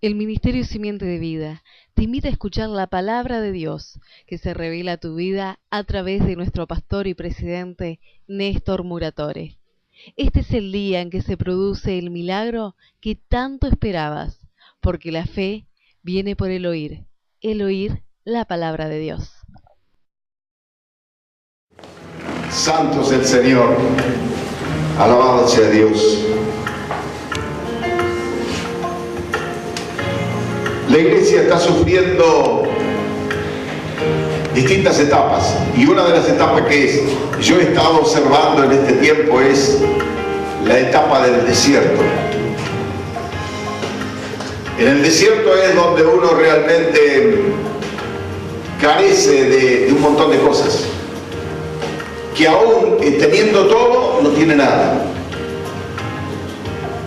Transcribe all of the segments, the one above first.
El Ministerio Simiente de Vida te invita a escuchar la palabra de Dios que se revela a tu vida a través de nuestro pastor y presidente Néstor Muratore. Este es el día en que se produce el milagro que tanto esperabas, porque la fe viene por el oír la palabra de Dios. Santo es el Señor, alabado sea Dios. La iglesia está sufriendo distintas etapas, y una de las etapas que yo he estado observando en este tiempo es la etapa del desierto. En el desierto es donde uno realmente carece de un montón de cosas, que aún teniendo todo no tiene nada.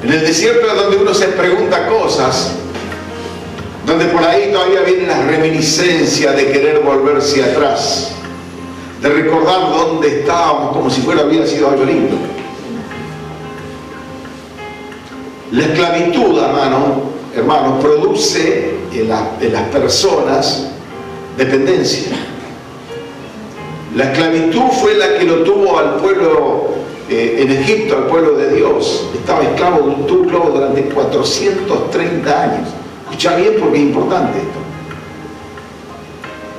En el desierto es donde uno se pregunta cosas, donde por ahí todavía vienen las reminiscencias de querer volverse atrás, de recordar dónde estábamos como si hubiera sido algo lindo. La esclavitud, hermanos, produce en las personas dependencia. La esclavitud fue la que lo tuvo al pueblo en Egipto, al pueblo de Dios. Estaba estuvo esclavo durante 430 años. Escucha bien porque es importante esto.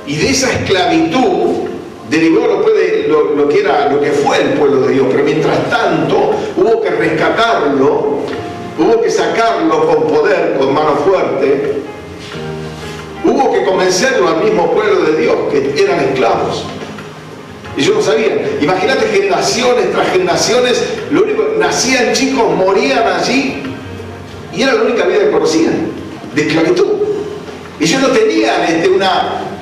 Y de esa esclavitud derivó lo que fue el pueblo de Dios. Pero mientras tanto hubo que rescatarlo, hubo que sacarlo con poder, con mano fuerte. Hubo que convencerlo al mismo pueblo de Dios que eran esclavos. Ellos no sabían. Imagínate, generaciones tras generaciones, lo único, nacían chicos, morían allí, y era la única vida que conocían, de esclavitud. Ellos no tenían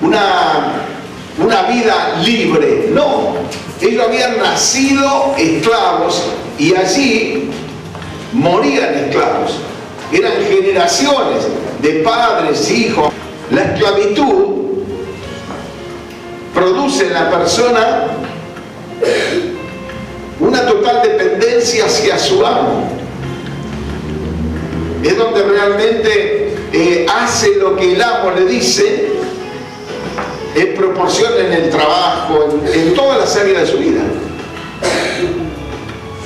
una vida libre, no. Ellos habían nacido esclavos y allí morían esclavos. Eran generaciones de padres, hijos. La esclavitud produce en la persona una total dependencia hacia su amo. Es donde realmente hace lo que el amo le dice, en proporción en el trabajo, en todas las áreas de su vida.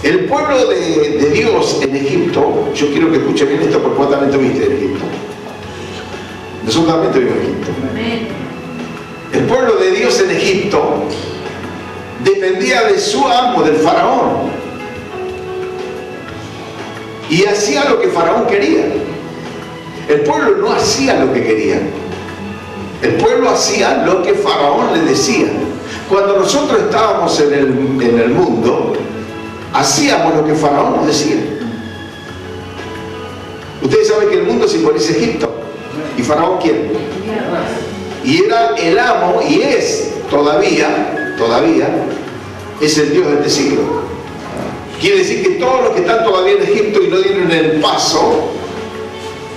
El pueblo de Dios en Egipto, yo quiero que escuchen bien esto porque vos también estuviste en Egipto. Nosotros también estuvimos en Egipto. El pueblo de Dios en Egipto dependía de su amo, del faraón, y hacía lo que faraón quería. El pueblo no hacía lo que quería, el pueblo hacía lo que faraón le decía. Cuando nosotros estábamos en el mundo, hacíamos lo que faraón nos decía. Ustedes saben que el mundo simboliza Egipto, y faraón ¿quién? Y era el amo, y es todavía es el Dios de este siglo. Quiere decir que todos los que están todavía en Egipto y no dieron el paso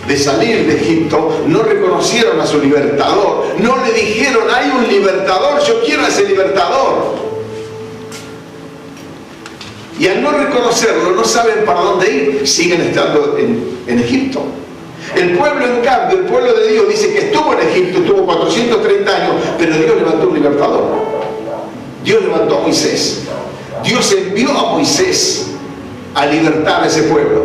de salir de Egipto, no reconocieron a su libertador, no le dijeron: hay un libertador, yo quiero a ese libertador. Y al no reconocerlo, no saben para dónde ir, siguen estando en Egipto. El pueblo, en cambio, el pueblo de Dios dice que estuvo en Egipto, estuvo 430 años, pero Dios levantó un libertador. Dios levantó a Moisés. Dios envió a Moisés a libertar a ese pueblo.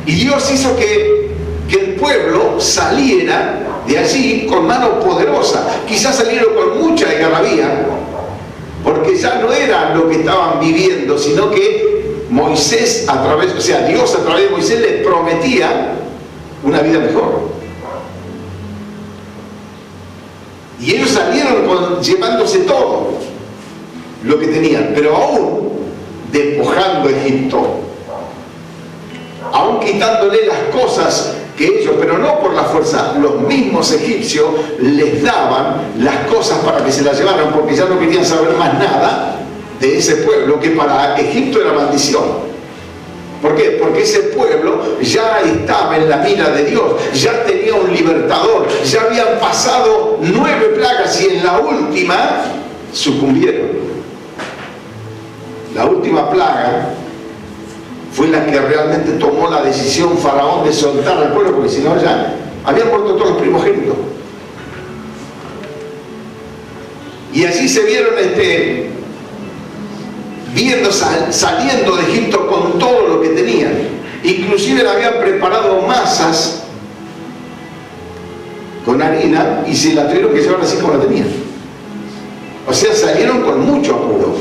Y Dios hizo que el pueblo saliera de allí con mano poderosa. Quizás salieron con mucha algarabía, porque ya no era lo que estaban viviendo, sino que Dios a través de Moisés les prometía una vida mejor. Y ellos salieron llevándose todo lo que tenían, pero aún despojando a Egipto, aún quitándole las cosas que ellos, pero no por la fuerza, los mismos egipcios les daban las cosas para que se las llevaran, porque ya no querían saber más nada de ese pueblo, que para Egipto era maldición. ¿Por qué? Porque ese pueblo ya estaba en la mira de Dios, ya tenía un libertador, ya habían pasado 9 plagas y en la última sucumbieron. La última plaga fue la que realmente tomó la decisión Faraón de soltar al pueblo, porque si no ya habían muerto todos los primogénitos. Y así se vieron saliendo de Egipto con todo lo que tenían. Inclusive le habían preparado masas con harina y se la tuvieron que llevar así como la tenían. O sea, salieron con mucho apuro.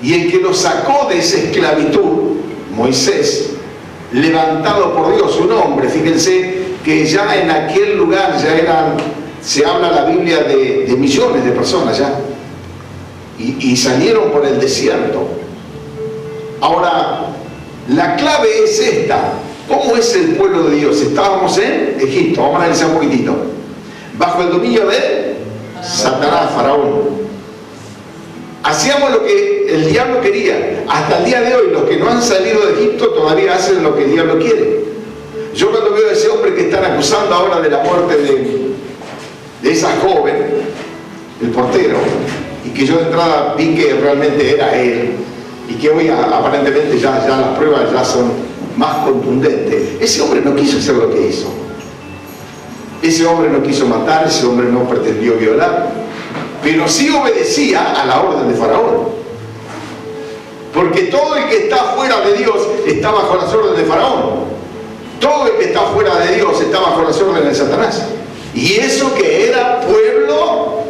Y el que los sacó de esa esclavitud, Moisés, levantado por Dios, un hombre, fíjense que ya en aquel lugar se habla la Biblia de millones de personas ya, y salieron por el desierto. Ahora, la clave es esta: ¿cómo es el pueblo de Dios? Estábamos en Egipto, vamos a analizar un poquitito, bajo el dominio de Satanás, Faraón. Hacíamos lo que el diablo quería. Hasta el día de hoy, los que no han salido de Egipto todavía hacen lo que el diablo quiere. Yo cuando veo a ese hombre que están acusando ahora de la muerte de esa joven, el portero, y que yo de entrada vi que realmente era él, y que hoy aparentemente ya las pruebas ya son más contundentes, ese hombre no quiso hacer lo que hizo. Ese hombre no quiso matar, ese hombre no pretendió violar, pero sí obedecía a la orden de Faraón. Porque todo el que está fuera de Dios está bajo las órdenes de Faraón. Todo el que está fuera de Dios está bajo las órdenes de Satanás. Y eso que era pueblo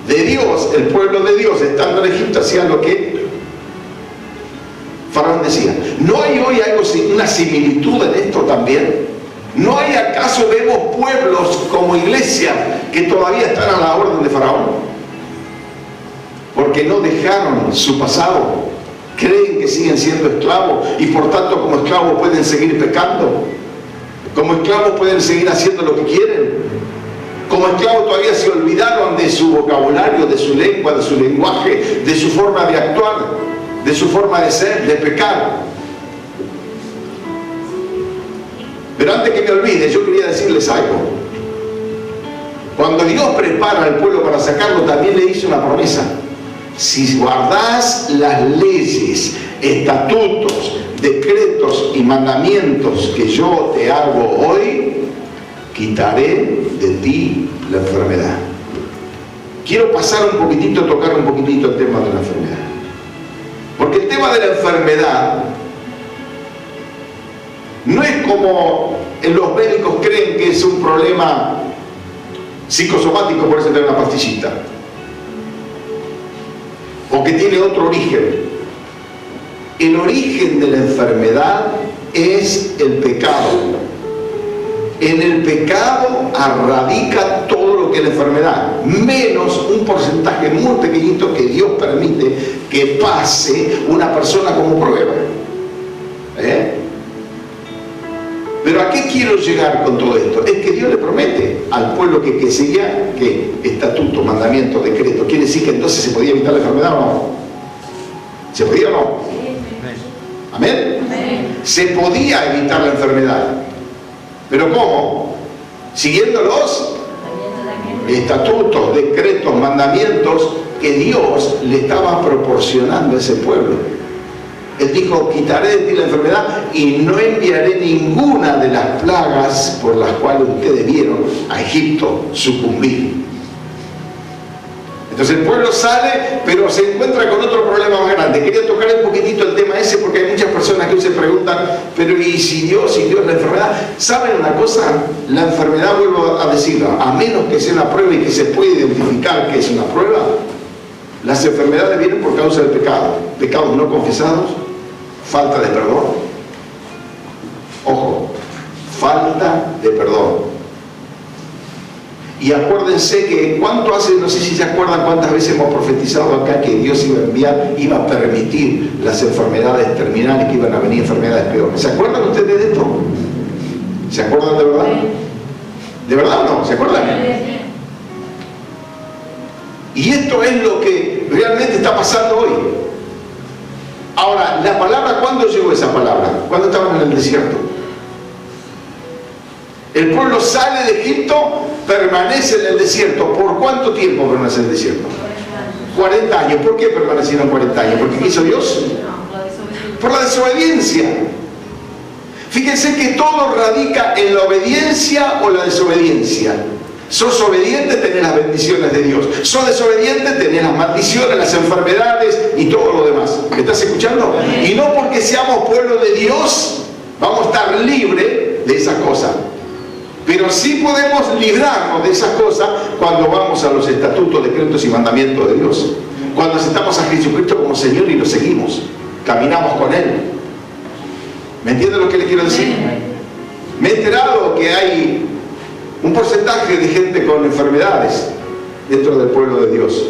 de Dios, el pueblo de Dios estando en Egipto hacía lo que Faraón decía. ¿No hay hoy una similitud en esto también? ¿No hay acaso vemos pueblos como iglesia que todavía están a la orden de Faraón? Porque no dejaron su pasado, creen que siguen siendo esclavos y por tanto como esclavos pueden seguir pecando, como esclavos pueden seguir haciendo lo que quieren, como esclavos todavía se olvidaron de su vocabulario, de su lengua, de su lenguaje, de su forma de actuar, de su forma de ser, de pecar. Pero antes que me olvide, yo quería decirles algo. Cuando Dios prepara al pueblo para sacarlo, también le hizo una promesa: si guardás las leyes, estatutos, decretos y mandamientos que yo te hago hoy, quitaré de ti la enfermedad. Quiero pasar un poquitito, tocar un poquitito el tema de la enfermedad. Porque el tema de la enfermedad no es como los médicos creen que es un problema psicosomático, por eso tener una pastillita, o que tiene otro origen. El origen de la enfermedad es el pecado. En el pecado radica todo lo que es la enfermedad, menos un porcentaje muy pequeñito que Dios permite que pase una persona como prueba. Pero ¿a qué quiero llegar con todo esto? Es que Dios le promete al pueblo que seguía que estatuto, mandamiento, decreto. Quiere decir que entonces se podía evitar la enfermedad o no. ¿Se podía o no? ¿Amén? Se podía evitar la enfermedad. ¿Pero cómo? Siguiendo los estatutos, decretos, mandamientos que Dios le estaba proporcionando a ese pueblo. Él dijo: quitaré de ti la enfermedad y no enviaré ninguna de las plagas por las cuales ustedes vieron a Egipto sucumbir. Entonces el pueblo sale, pero se encuentra con otro problema más grande. Quería tocar un poquitito el tema ese porque hay muchas personas que hoy se preguntan: pero ¿y si Dios la enfermedad? ¿Saben una cosa? La enfermedad, vuelvo a decirlo, a menos que sea una prueba y que se pueda identificar que es una prueba, las enfermedades vienen por causa del pecado. Pecados no confesados, falta de perdón. Ojo, falta de perdón. Y acuérdense que cuánto hace, no sé si se acuerdan cuántas veces hemos profetizado acá que Dios iba a enviar, iba a permitir las enfermedades terminales, que iban a venir enfermedades peores. ¿Se acuerdan ustedes de esto? ¿Se acuerdan de verdad? ¿De verdad o no? ¿Se acuerdan? Y esto es lo que realmente está pasando hoy. Ahora, la palabra, ¿cuándo llegó esa palabra? ¿Cuándo estaban en el desierto? El pueblo sale de Egipto, permanece en el desierto. ¿Por cuánto tiempo permanece en el desierto? 40 años. ¿Por qué permanecieron 40 años? ¿Porque qué hizo Dios? Por la desobediencia. Fíjense que todo radica en la obediencia o la desobediencia. Sos obediente, tenés las bendiciones de Dios. Sos desobediente, tenés las maldiciones, las enfermedades y todo lo demás. ¿Me estás escuchando? Y no porque seamos pueblo de Dios vamos a estar libres de esas cosas. Pero sí podemos librarnos de esas cosas cuando vamos a los estatutos, decretos y mandamientos de Dios. Cuando aceptamos a Jesucristo como Señor y lo seguimos. Caminamos con Él. ¿Me entienden lo que les quiero decir? Me he enterado que hay un porcentaje de gente con enfermedades dentro del pueblo de Dios.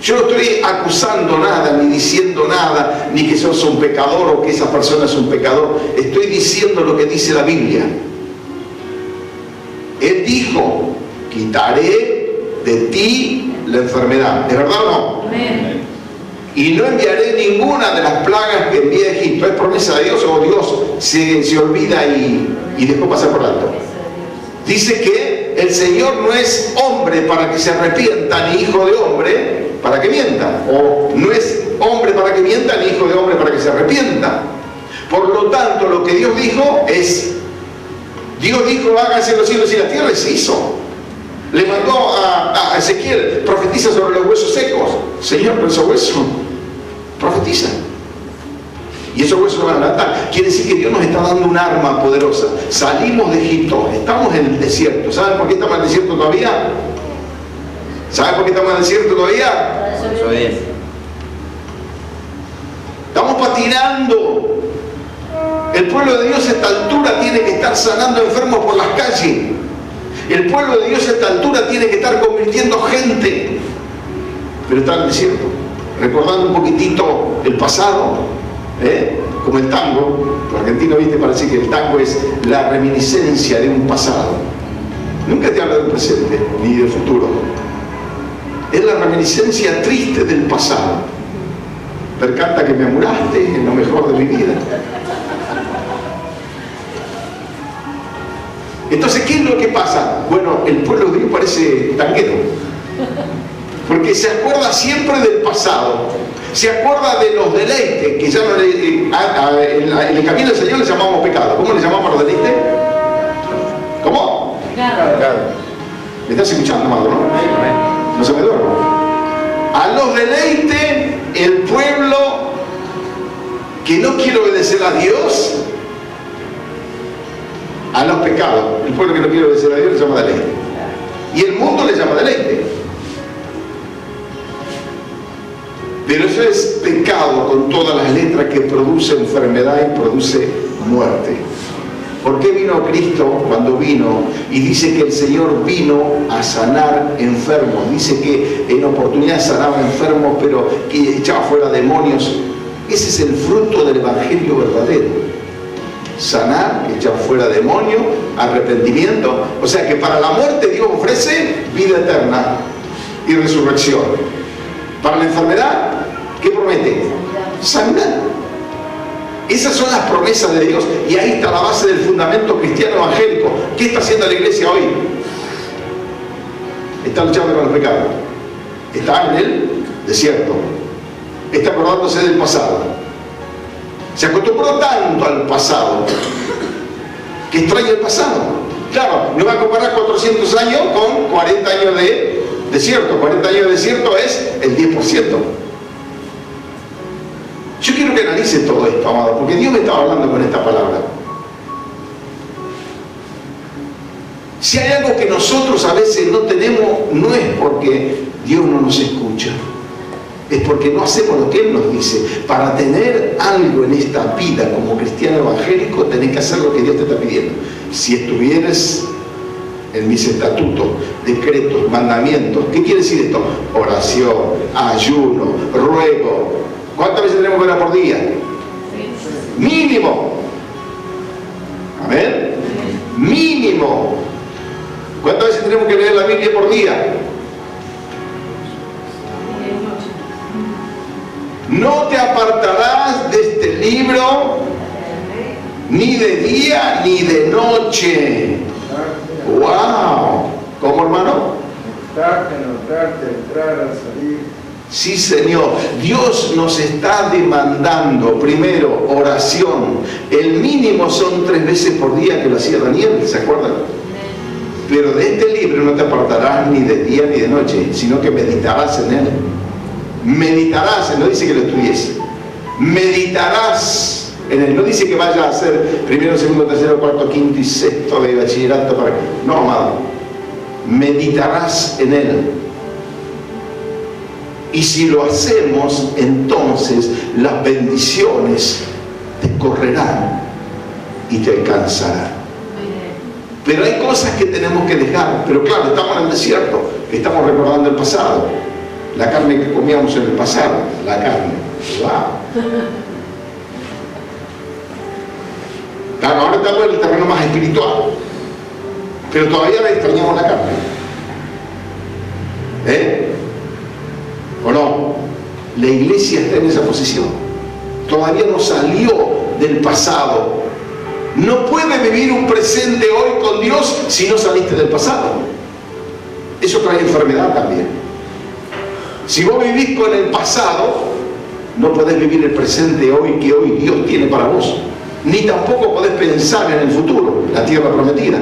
Yo no estoy acusando nada, ni diciendo nada, ni que sos un pecador o que esa persona es un pecador. Estoy diciendo lo que dice la Biblia. Él dijo, quitaré de ti la enfermedad. ¿De verdad o no? Amén. Y no enviaré ninguna de las plagas que envié a Egipto. ¿Es promesa de Dios o Dios se olvida y después pasa por alto? Dice que el Señor no es hombre para que se arrepienta, ni hijo de hombre para que mienta. O no es hombre para que mienta, ni hijo de hombre para que se arrepienta. Por lo tanto, lo que Dios dijo es... Dios dijo, háganse los cielos y la tierra, y se hizo. Le mandó a Ezequiel, profetiza sobre los huesos secos. Señor, pero esos huesos, profetiza. Y esos huesos se van a levantar. Quiere decir que Dios nos está dando un arma poderosa. Salimos de Egipto, estamos en el desierto. ¿Saben por qué estamos en el desierto todavía? ¿Saben por qué estamos en el desierto todavía? Estamos patinando. El pueblo de Dios a esta altura tiene que estar sanando enfermos por las calles. El pueblo de Dios a esta altura tiene que estar convirtiendo gente. Pero está en el desierto. Recordando un poquitito el pasado, como el tango. Los argentinos, viste, parece que el tango es la reminiscencia de un pasado. Nunca te habla del presente ni del futuro. Es la reminiscencia triste del pasado. Percanta que me amuraste en lo mejor de mi vida. Entonces, ¿qué es lo que pasa? Bueno, el pueblo de Dios parece tanguero, porque se acuerda siempre del pasado, se acuerda de los deleites, que ya no en el camino del Señor le llamamos pecado. ¿Cómo le llamamos a los deleites? ¿Cómo? Pecado. ¿Me estás escuchando, amado, no? No se me duermo. A los deleites, el pueblo que no quiere obedecer a Dios, a los pecados. El pueblo que no quiere obedecer a Dios le llama deleite. Y el mundo le llama deleite. Pero eso es pecado con todas las letras, que produce enfermedad y produce muerte. ¿Por qué vino Cristo cuando vino? Y dice que el Señor vino a sanar enfermos. Dice que en oportunidad sanaba enfermos, pero que echaba fuera demonios. Ese es el fruto del Evangelio verdadero. Sanar, echar fuera demonios, arrepentimiento. O sea que para la muerte Dios ofrece vida eterna y resurrección. Para la enfermedad, ¿qué promete? Sanidad. Esas son las promesas de Dios, y ahí está la base del fundamento cristiano evangélico. ¿Qué está haciendo la iglesia hoy? Está luchando con el pecado. Está en el desierto. Está acordándose del pasado. Se acostumbró tanto al pasado que extraña el pasado. Claro, no va a comparar 400 años con 40 años de desierto. 40 años de desierto es el 10%. Yo quiero que analicen todo esto, amado, porque Dios me estaba hablando con esta palabra. Si hay algo que nosotros a veces no tenemos, no es porque Dios no nos escucha. Es porque no hacemos lo que Él nos dice. Para tener algo en esta vida como cristiano evangélico, tenés que hacer lo que Dios te está pidiendo. Si estuvieras en mis estatutos, decretos, mandamientos, ¿qué quiere decir esto? Oración, ayuno, ruego. ¿Cuántas veces tenemos que orar por día? Mínimo. Amén. Mínimo. ¿Cuántas veces tenemos que leer la Biblia por día? No te apartarás de este libro ni de día ni de noche. ¡Wow! ¿Cómo, hermano? acostarte, anotarte, entrar, a salir. Sí, Señor. Dios nos está demandando, primero, oración. El mínimo son 3 veces por día que lo hacía Daniel, ¿se acuerdan? Pero de este libro no te apartarás ni de día ni de noche, sino que meditarás en él. Meditarás, no dice que lo estudies. Meditarás en él. No dice que vaya a hacer primero, segundo, tercero, cuarto, quinto y sexto de bachillerato para... No, amado. Meditarás en él. Y si lo hacemos, entonces las bendiciones te correrán y te alcanzarán. Pero hay cosas que tenemos que dejar. Pero claro, estamos en el desierto, estamos recordando el pasado. La carne que comíamos en el pasado, la carne. ¡Wow! Claro, ahora estamos en el terreno más espiritual. Pero todavía le extrañamos la carne. ¿O no? La iglesia está en esa posición. Todavía no salió del pasado. No puedes vivir un presente hoy con Dios si no saliste del pasado. Eso trae enfermedad también. Si vos vivís con el pasado, no podés vivir el presente hoy que hoy Dios tiene para vos. Ni tampoco podés pensar en el futuro, la tierra prometida.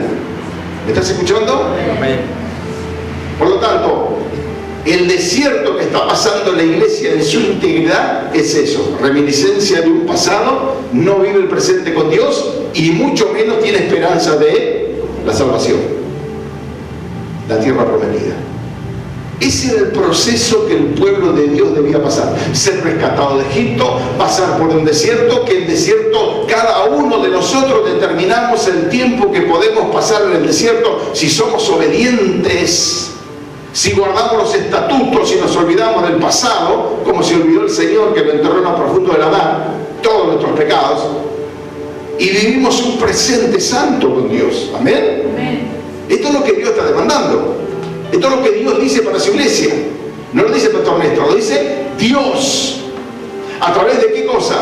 ¿Me estás escuchando? Amén. Por lo tanto, el desierto que está pasando la iglesia en su integridad es eso, reminiscencia de un pasado, no vive el presente con Dios y mucho menos tiene esperanza de la salvación, la tierra prometida. Ese era el proceso que el pueblo de Dios debía pasar: ser rescatado de Egipto, pasar por un desierto, que el desierto, cada uno de nosotros determinamos el tiempo que podemos pasar en el desierto si somos obedientes. Si guardamos los estatutos y nos olvidamos del pasado, como se olvidó el Señor que lo enterró en lo profundo de la mar, todos nuestros pecados, y vivimos un presente santo con Dios. ¿Amén? Amén. Esto es lo que Dios está demandando. Esto es lo que Dios dice para su iglesia. No lo dice el pastor Néstor, lo dice Dios. ¿A través de qué cosa?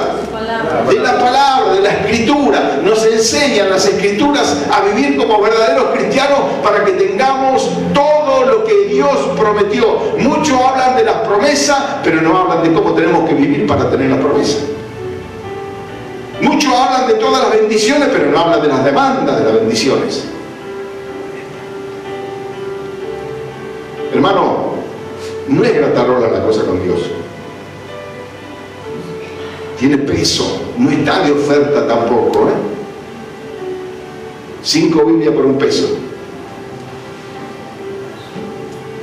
De la palabra, de la escritura. Nos enseñan las escrituras a vivir como verdaderos cristianos para que tengamos todo lo que Dios prometió. Muchos hablan de las promesas, pero no hablan de cómo tenemos que vivir para tener las promesas. Muchos hablan de todas las bendiciones, pero no hablan de las demandas de las bendiciones. Hermano, no es gratarola la cosa con Dios. Tiene peso, no está de oferta tampoco, 5 Biblias por un peso.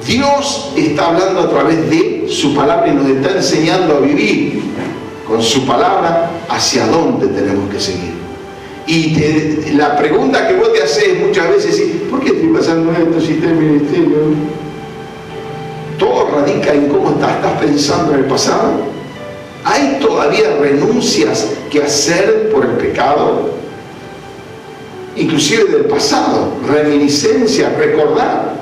Dios está hablando a través de su palabra y nos está enseñando a vivir con su palabra hacia dónde tenemos que seguir. Y la pregunta que vos te haces muchas veces es: ¿por qué estoy pasando esto si está en el ministerio? Todo radica en cómo estás pensando en el pasado. ¿Hay todavía renuncias que hacer por el pecado? Inclusive del pasado, reminiscencia, recordar.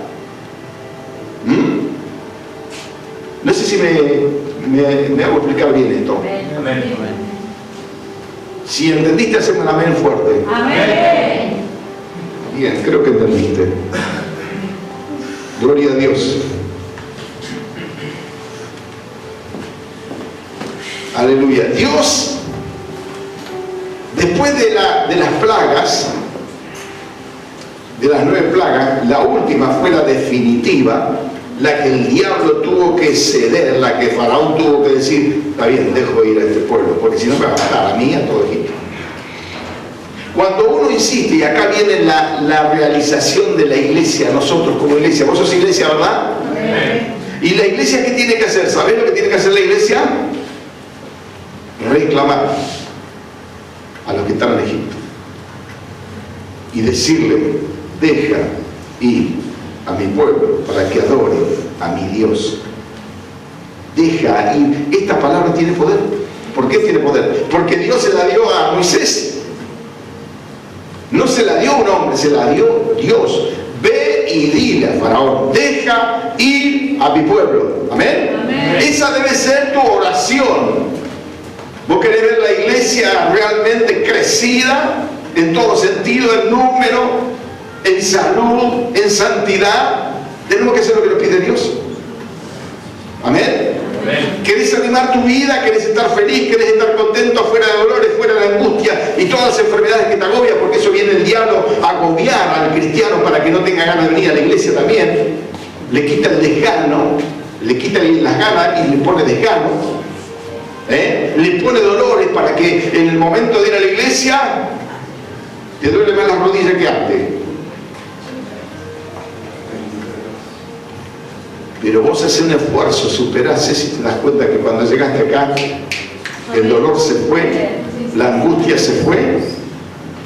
No sé si me hago explicar bien esto. Amén. Si entendiste, haceme un amén fuerte. Amén. Bien, creo que entendiste. Gloria a Dios. Aleluya. Dios, después de las plagas, de las 9 plagas, la última fue la definitiva, la que el diablo tuvo que ceder, la que Faraón tuvo que decir: está bien, dejo ir a este pueblo, porque si no me va a matar a mí y a todo Egipto. Cuando uno insiste, y acá viene la realización de la iglesia, nosotros como iglesia, vos sos iglesia, ¿verdad? Amén. ¿Y la iglesia qué tiene que hacer? ¿Sabés lo que tiene que hacer la iglesia? Reclamar a los que están en Egipto y decirle: deja ir a mi pueblo para que adore a mi Dios. Deja ir. Esta palabra tiene poder. ¿Por qué tiene poder? Porque Dios se la dio a Moisés. No se la dio a un hombre, se la dio Dios. Ve y dile a Faraón: deja ir a mi pueblo. ¿Amén? Amén. Esa debe ser tu oración. Vos querés ver la iglesia realmente crecida en todo sentido, en número, en salud, en santidad. Tenemos que hacer lo que nos pide Dios. Amén. ¿Querés animar tu vida? ¿Querés estar feliz? ¿Querés estar contento? Fuera de dolores, fuera de angustia y todas las enfermedades que te agobian, porque eso viene el diablo a agobiar al cristiano para que no tenga ganas de venir a la iglesia también. Le quita el desgano, le quita las ganas y le pone desgano. Le pone dolores para que en el momento de ir a la iglesia te duele más las rodillas que antes. Pero vos haces un esfuerzo, superás eso y te das cuenta que cuando llegaste acá, el dolor se fue, la angustia se fue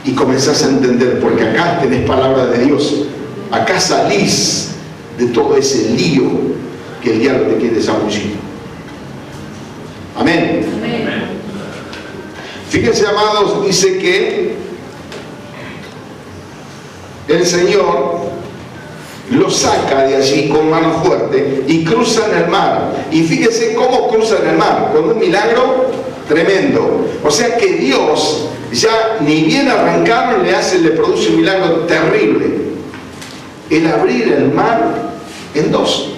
y comenzás a entender, porque acá tenés palabra de Dios. Acá salís de todo ese lío que el diablo te quiere zambullir. Amén. Amén. Fíjense, amados, dice que el Señor lo saca de allí con mano fuerte y cruzan el mar. Y fíjense cómo cruzan el mar, con un milagro tremendo. O sea que Dios, ya ni bien arrancaron, le produce un milagro terrible. El abrir el mar en dos.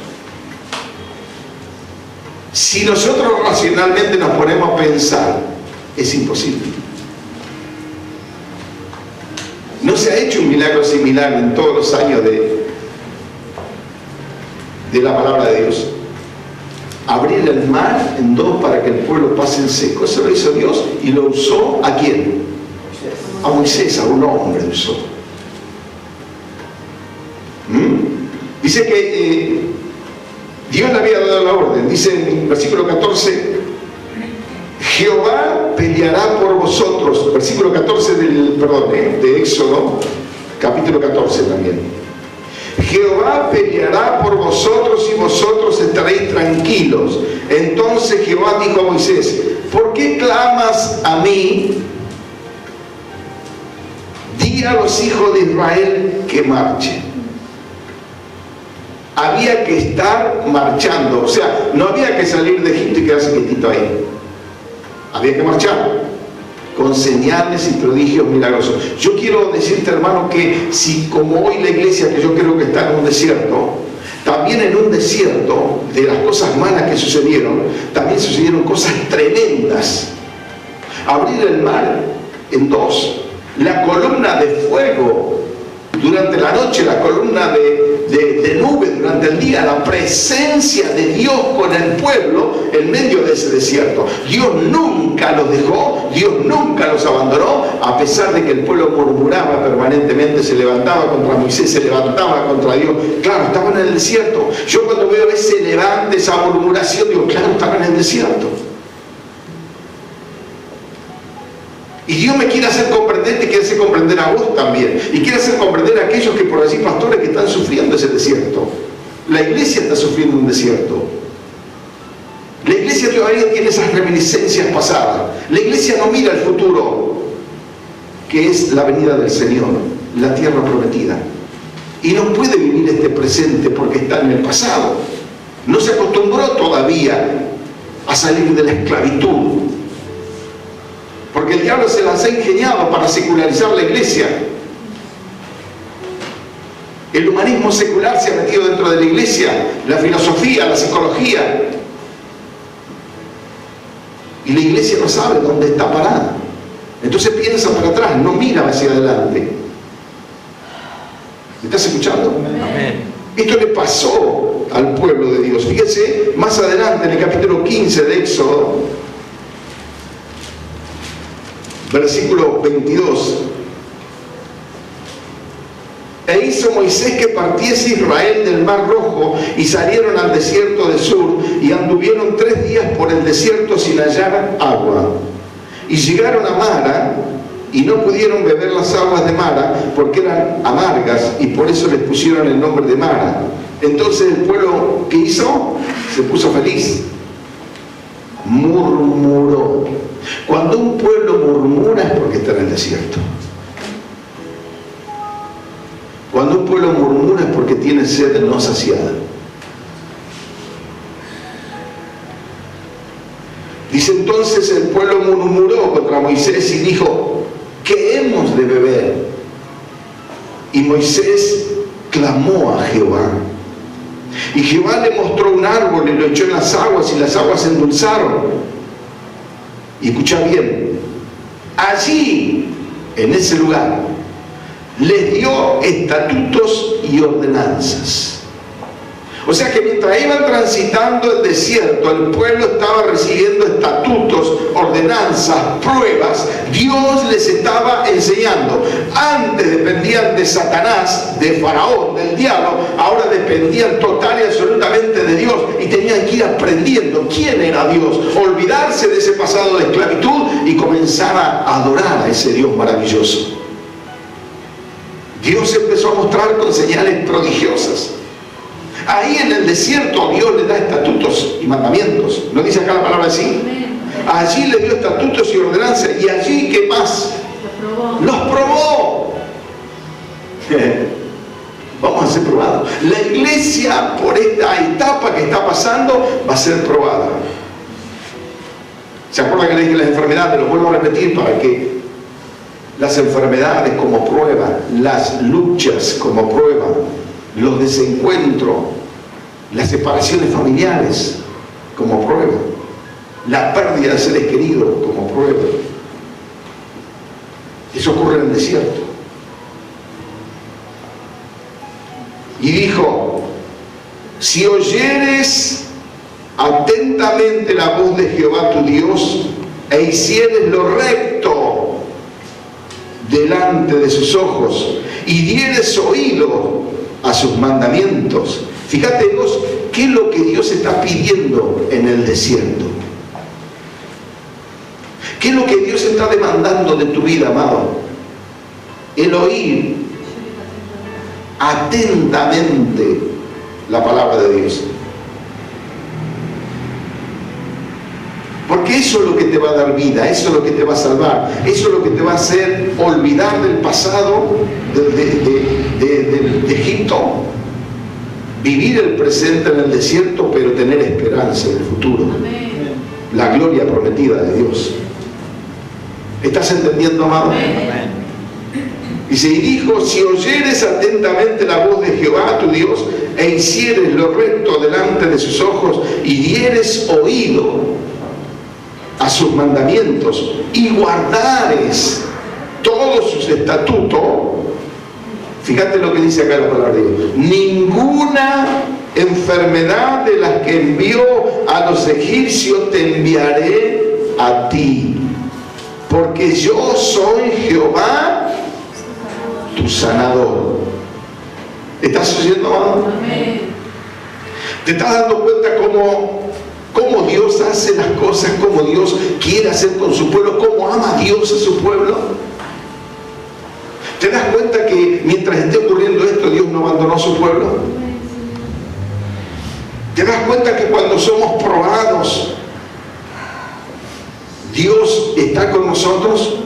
Si nosotros racionalmente nos ponemos a pensar, es imposible. No se ha hecho un milagro similar en todos los años de la palabra de Dios. Abrir el mar en dos para que el pueblo pase en seco. Eso lo hizo Dios y lo usó ¿a quién? A Moisés, a un hombre lo usó. Dice que Dios le había dado la orden. Dice en el versículo 14: Jehová peleará por vosotros. Versículo 14 de Éxodo, capítulo 14 también. Jehová peleará por vosotros y vosotros estaréis tranquilos. Entonces Jehová dijo a Moisés: ¿por qué clamas a mí? Di a los hijos de Israel que marchen. Había que estar marchando, o sea, no había que salir de Egipto y quedarse quietito ahí. Había que marchar con señales y prodigios milagrosos. Yo quiero decirte, hermano, que si como hoy la iglesia, que yo creo que está en un desierto, también en un desierto de las cosas malas que sucedieron, también sucedieron cosas tremendas. Abrir el mar en dos, la columna de fuego durante la noche, la columna de nube durante el día, la presencia de Dios con el pueblo en medio de ese desierto. Dios nunca los dejó, Dios nunca los abandonó, a pesar de que el pueblo murmuraba permanentemente, se levantaba contra Moisés, se levantaba contra Dios. Claro, estaban en el desierto. Yo cuando veo ese levante, esa murmuración, digo, claro, estaban en el desierto. Y Dios me quiere hacer comprender, te quiere hacer comprender a vos también. Y quiere hacer comprender a aquellos que por allí, pastores, que están sufriendo ese desierto. La iglesia está sufriendo un desierto. La iglesia todavía tiene esas reminiscencias pasadas. La iglesia no mira el futuro, que es la venida del Señor, la tierra prometida. Y no puede vivir este presente porque está en el pasado. No se acostumbró todavía a salir de la esclavitud. Porque el diablo se las ha ingeniado para secularizar la iglesia. El humanismo secular se ha metido dentro de la iglesia, la filosofía, la psicología. Y la iglesia no sabe dónde está parada. Entonces piensa para atrás, no mira hacia adelante. ¿Me estás escuchando? Amén. Esto le pasó al pueblo de Dios. Fíjense más adelante en el capítulo 15 de Éxodo, versículo 22. E hizo Moisés que partiese Israel del mar Rojo, y salieron al desierto de Sur, y anduvieron 3 días por el desierto sin hallar agua. Y llegaron a Mara, y no pudieron beber las aguas de Mara, porque eran amargas, y por eso les pusieron el nombre de Mara. Entonces el pueblo, ¿qué hizo? Se puso feliz. Murmuró. Cuando un pueblo murmura es porque está en el desierto. Cuando un pueblo murmura es porque tiene sed no saciada. Dice entonces el pueblo murmuró contra Moisés y dijo: ¿qué hemos de beber? Y Moisés clamó a Jehová. Y Jehová le mostró un árbol y lo echó en las aguas, y las aguas se endulzaron. Y escuchá bien, allí, en ese lugar, les dio estatutos y ordenanzas. O sea que mientras iban transitando el desierto, el pueblo estaba recibiendo estatutos, ordenanzas, pruebas. Dios les estaba enseñando. Antes dependían de Satanás, de Faraón, del diablo. Ahora dependían total y absolutamente de Dios. Y tenían que ir aprendiendo quién era Dios. Olvidarse de ese pasado de esclavitud y comenzar a adorar a ese Dios maravilloso. Dios empezó a mostrar con señales prodigiosas. Ahí en el desierto Dios le da estatutos y mandamientos. ¿No dice acá la palabra así? Allí le dio estatutos y ordenanzas. Y allí, ¿qué más? Los probó. Vamos a ser probados. La iglesia, por esta etapa que está pasando, va a ser probada. ¿Se acuerdan que le dije las enfermedades? Lo vuelvo a repetir para que las enfermedades como prueba, las luchas como prueba, los desencuentros, las separaciones familiares como prueba, la pérdida de seres queridos como prueba. Eso ocurre en el desierto. Y dijo: si oyeres atentamente la voz de Jehová tu Dios e hicieres lo recto delante de sus ojos y dieres oído a sus mandamientos. Fíjate vos, ¿qué es lo que Dios está pidiendo en el desierto? ¿Qué es lo que Dios está demandando de tu vida, amado? El oír atentamente la palabra de Dios. Porque eso es lo que te va a dar vida, eso es lo que te va a salvar, eso es lo que te va a hacer olvidar del pasado de Egipto, vivir el presente en el desierto, pero tener esperanza en el futuro. Amén. La gloria prometida de Dios. ¿Estás entendiendo, amado? Amén. Dice: y dijo: si oyeres atentamente la voz de Jehová tu Dios e hicieres lo recto delante de sus ojos y dieres oído a sus mandamientos y guardares todos sus estatutos. Fíjate lo que dice acá la palabra de Dios: ninguna enfermedad de las que envió a los egipcios te enviaré a ti, porque yo soy Jehová tu sanador. ¿Estás oyendo, amado? ¿Te estás dando cuenta cómo Dios hace las cosas, cómo Dios quiere hacer con su pueblo, cómo ama Dios a su pueblo? ¿Te das cuenta que mientras esté ocurriendo esto, Dios no abandonó a su pueblo? ¿Te das cuenta que cuando somos probados, Dios está con nosotros?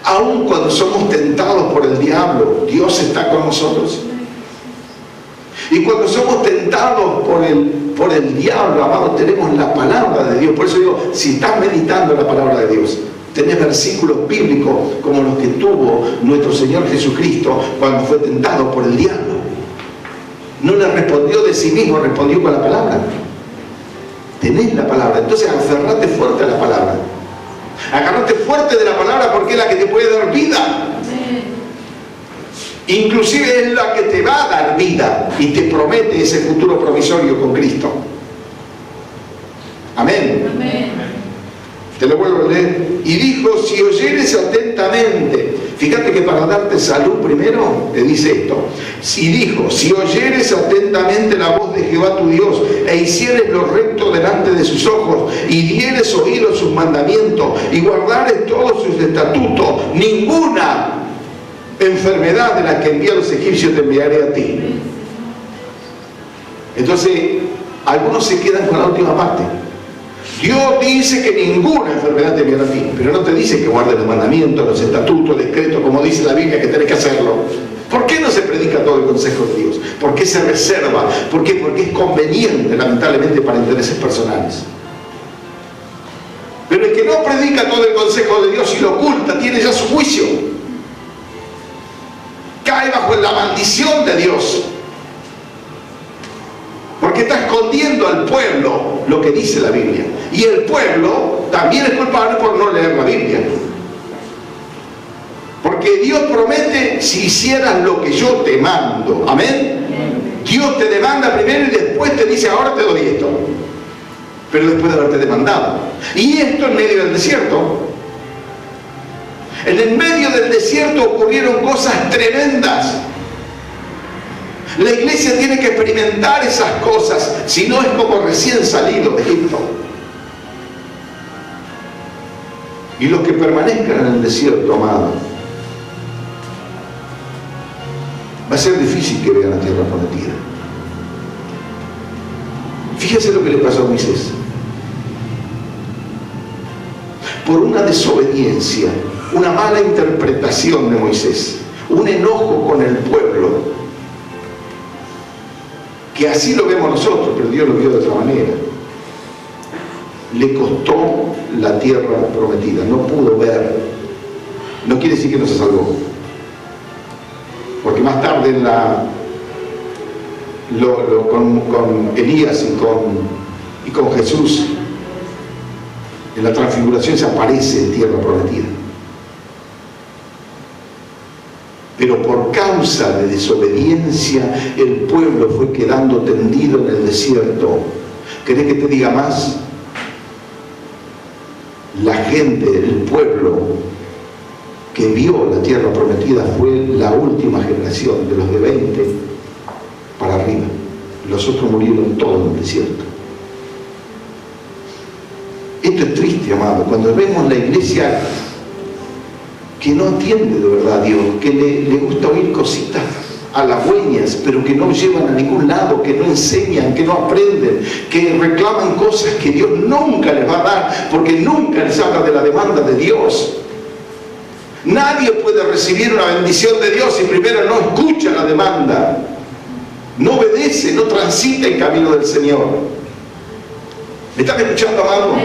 Aun cuando somos tentados por el diablo, Dios está con nosotros. Y cuando somos tentados por el diablo, amado, tenemos la palabra de Dios. Por eso digo, si estás meditando la palabra de Dios, tenés versículos bíblicos como los que tuvo nuestro Señor Jesucristo cuando fue tentado por el diablo. No le respondió de sí mismo, respondió con la palabra. Tenés la palabra, entonces aferrate fuerte a la palabra. Agarrate fuerte de la palabra, porque es la que te puede dar vida. Inclusive es la que te va a dar vida y te promete ese futuro provisorio con Cristo. Amén. Amén. Te lo vuelvo a leer. Y dijo: si oyeres atentamente. Fíjate que para darte salud primero te dice esto. Si dijo: si oyeres atentamente la voz de Jehová tu Dios e hicieres lo recto delante de sus ojos y dieres oído a sus mandamientos y guardares todos sus estatutos, ninguna enfermedad de la que envía a los egipcios te enviaré a ti. Entonces algunos se quedan con la última parte. Dios dice que ninguna enfermedad te enviará a ti, pero no te dice que guardes los mandamientos, los estatutos, decretos, como dice la Biblia que tenés que hacerlo. ¿Por qué no se predica todo el consejo de Dios? ¿Por qué se reserva? ¿Por qué? Porque es conveniente, lamentablemente, para intereses personales. Pero el que no predica todo el consejo de Dios y lo oculta, tiene ya su juicio. cae bajo la maldición de Dios. Porque está escondiendo al pueblo lo que dice la Biblia. Y el pueblo también es culpable por no leer la Biblia. Porque Dios promete: si hicieras lo que yo te mando. Amén. Dios te demanda primero y después te dice: ahora te doy esto. Pero después de haberte demandado. Y esto en medio del desierto. En el medio del desierto ocurrieron cosas tremendas. La iglesia tiene que experimentar esas cosas, si no es como recién salido de Egipto. Y los que permanezcan en el desierto, amado, va a ser difícil que vean la tierra prometida. Fíjese lo que le pasó a Moisés. Por una desobediencia, una mala interpretación de Moisés, un enojo con el pueblo, que así lo vemos nosotros, pero Dios lo vio de otra manera, le costó la tierra prometida, no pudo ver. No quiere decir que no se salvó, porque más tarde con Elías y con Jesús, en la transfiguración se aparece en tierra prometida. Pero por causa de desobediencia, el pueblo fue quedando tendido en el desierto. ¿Querés que te diga más? La gente, el pueblo que vio la tierra prometida fue la última generación, de los de 20 para arriba. Los otros murieron todos en el desierto. Esto es triste, amado, cuando vemos la iglesia que no entiende de verdad a Dios, que le gusta oír cositas halagüeñas, pero que no llevan a ningún lado, que no enseñan, que no aprenden, que reclaman cosas que Dios nunca les va a dar, porque nunca les habla de la demanda de Dios. Nadie puede recibir una bendición de Dios si primero no escucha la demanda, no obedece, no transita el camino del Señor. ¿Me están escuchando, amado?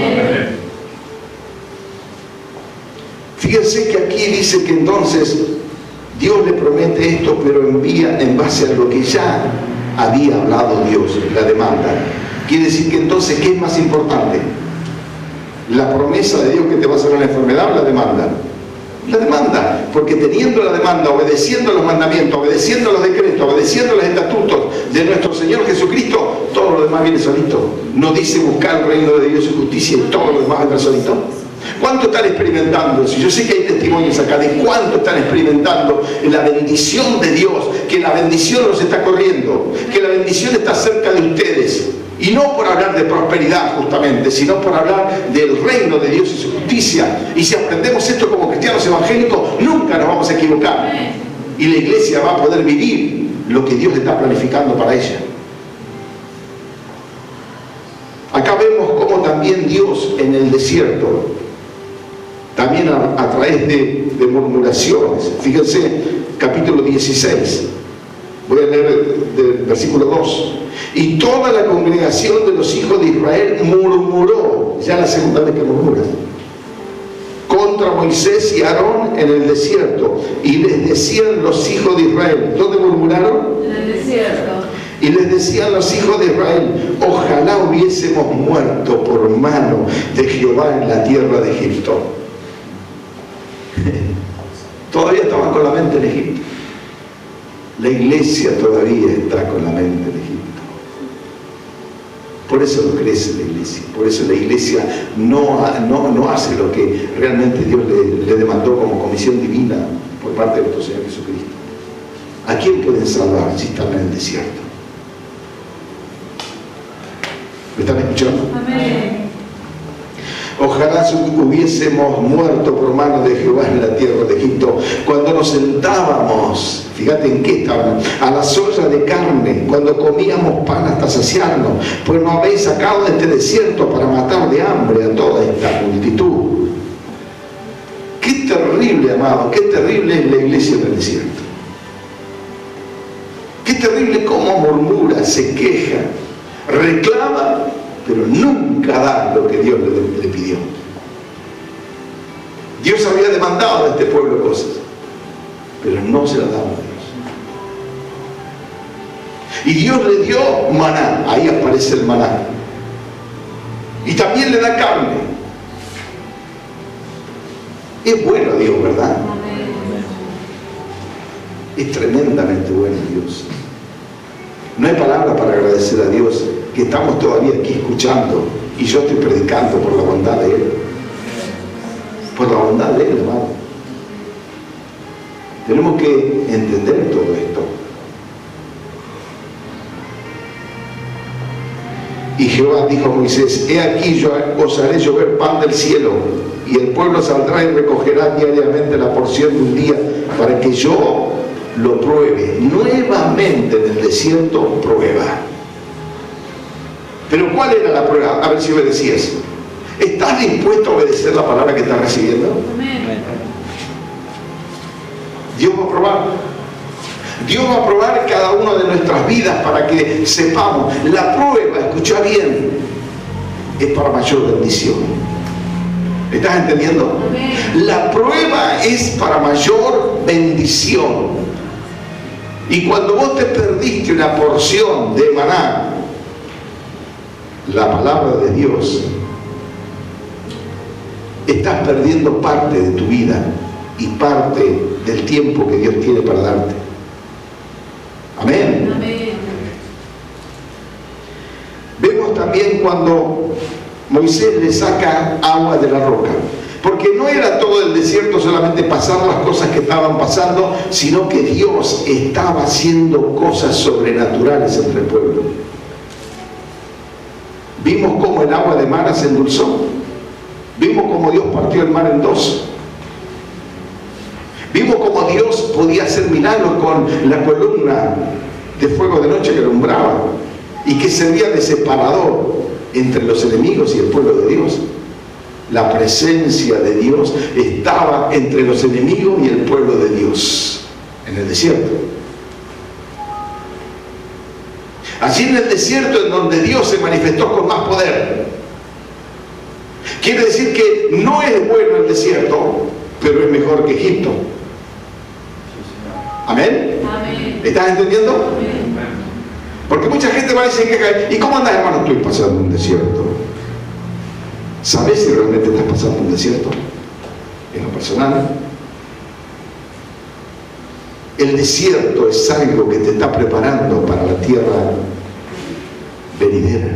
Fíjense que aquí dice que entonces Dios le promete esto, pero envía en base a lo que ya había hablado Dios, la demanda. Quiere decir que entonces, ¿qué es más importante? ¿La promesa de Dios que te va a sanar la enfermedad o la demanda? La demanda, porque teniendo la demanda, obedeciendo los mandamientos, obedeciendo los decretos, obedeciendo los estatutos de nuestro Señor Jesucristo, todo lo demás viene solito. No dice buscar el reino de Dios y justicia y todo lo demás vendrá solito. ¿Cuánto están experimentando eso? Yo sé que hay testimonios acá de cuánto están experimentando la bendición de Dios, que la bendición los está corriendo, que la bendición está cerca de ustedes. Y no por hablar de prosperidad justamente, sino por hablar del reino de Dios y su justicia. Y si aprendemos esto como cristianos evangélicos, nunca nos vamos a equivocar. Y la iglesia va a poder vivir lo que Dios está planificando para ella. Acá vemos cómo también Dios en el desierto, también a través de murmuraciones. Fíjense, capítulo 16. Voy a leer del versículo 2. Y toda la congregación de los hijos de Israel murmuró, ya la segunda vez que murmura, contra Moisés y Aarón en el desierto. Y les decían los hijos de Israel, ¿dónde murmuraron? En el desierto. Y les decían los hijos de Israel, ojalá hubiésemos muerto por mano de Jehová en la tierra de Egipto. Todavía estaban con la mente en Egipto. La iglesia todavía está con la mente en Egipto. Por eso no crece la iglesia. Por eso la iglesia no hace lo que realmente Dios le demandó como comisión divina por parte de nuestro Señor Jesucristo. ¿A quién pueden salvar si están en el desierto? ¿Me están escuchando? Amén. Ojalá hubiésemos muerto por mano de Jehová en la tierra de Egipto, cuando nos sentábamos, fíjate en qué estaban, a las ollas de carne, cuando comíamos pan hasta saciarnos, pues no habéis sacado de este desierto para matar de hambre a toda esta multitud. Qué terrible, amado, qué terrible es la iglesia del desierto. Qué terrible cómo murmura, se queja, reclama, pero nunca da lo que Dios le pidió. Dios había demandado a este pueblo cosas, pero no se las daba a Dios. Y Dios le dio maná, ahí aparece el maná. Y también le da carne. Es bueno Dios, ¿verdad? Es tremendamente bueno Dios. No hay palabra para agradecer a Dios que estamos todavía aquí escuchando y yo estoy predicando por la bondad de Él. Por la bondad de Él, hermano. Tenemos que entender todo esto. Y Jehová dijo a Moisés: he aquí yo os haré llover pan del cielo, y el pueblo saldrá y recogerá diariamente la porción de un día, para que yo lo pruebe. Nuevamente en el desierto prueba. Pero ¿cuál era la prueba? A ver si obedecías. ¿Estás dispuesto a obedecer la palabra que estás recibiendo? Amén. Dios va a probar. Dios va a probar cada una de nuestras vidas para que sepamos. La prueba, escucha bien, es para mayor bendición. ¿Estás entendiendo? Amén. La prueba es para mayor bendición. Y cuando vos te perdiste una porción de maná, la palabra de Dios, estás perdiendo parte de tu vida y parte del tiempo que Dios tiene para darte. Amén. Amén. Vemos también cuando Moisés le saca agua de la roca, porque no era todo el desierto solamente pasar las cosas que estaban pasando, sino que Dios estaba haciendo cosas sobrenaturales entre el pueblo. Vimos cómo el agua de Mara se endulzó. Vimos cómo Dios partió el mar en dos. Vimos cómo Dios podía hacer milagros con la columna de fuego de noche que alumbraba y que servía de separador entre los enemigos y el pueblo de Dios. La presencia de Dios estaba entre los enemigos y el pueblo de Dios en el desierto. Allí en el desierto en donde Dios se manifestó con más poder. Quiere decir que no es bueno el desierto, pero es mejor que Egipto. ¿Amén? Amén. ¿Estás entendiendo? Amén. Porque mucha gente va a decir que, ¿y cómo andas, hermano? Estoy pasando un desierto. ¿Sabes si realmente estás pasando un desierto? En lo personal, el desierto es algo que te está preparando para la tierra venidera,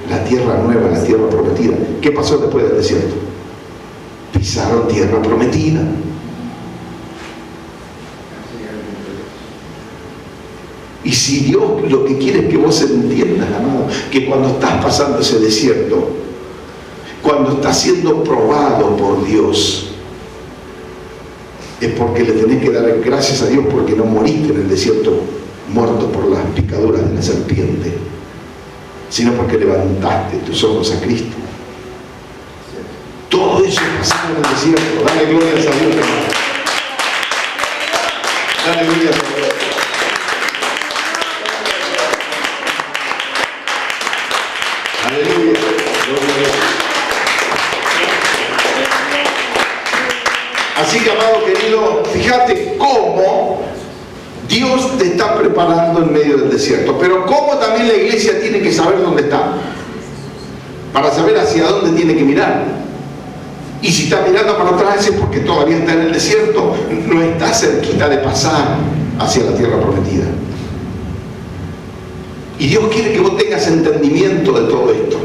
la tierra nueva, la tierra prometida. ¿Qué pasó después del desierto? Pisaron tierra prometida. Y si Dios lo que quiere es que vos entiendas, amado, que cuando estás pasando ese desierto, cuando estás siendo probado por Dios, es porque le tenés que dar gracias a Dios porque no moriste en el desierto muerto por las picaduras de la serpiente, sino porque levantaste tus ojos a Cristo. Todo eso pasó en el desierto. Dale gloria a Dios, hermano. Dale gloria a Dios. Aleluya. Gloria a Dios. Así que, amado querido, fíjate cómo Dios te está preparando en medio del desierto, pero cómo también la iglesia tiene que saber dónde está, para saber hacia dónde tiene que mirar. Y si está mirando para atrás es porque todavía está en el desierto, no está cerquita de pasar hacia la tierra prometida. Y Dios quiere que vos tengas entendimiento de todo esto.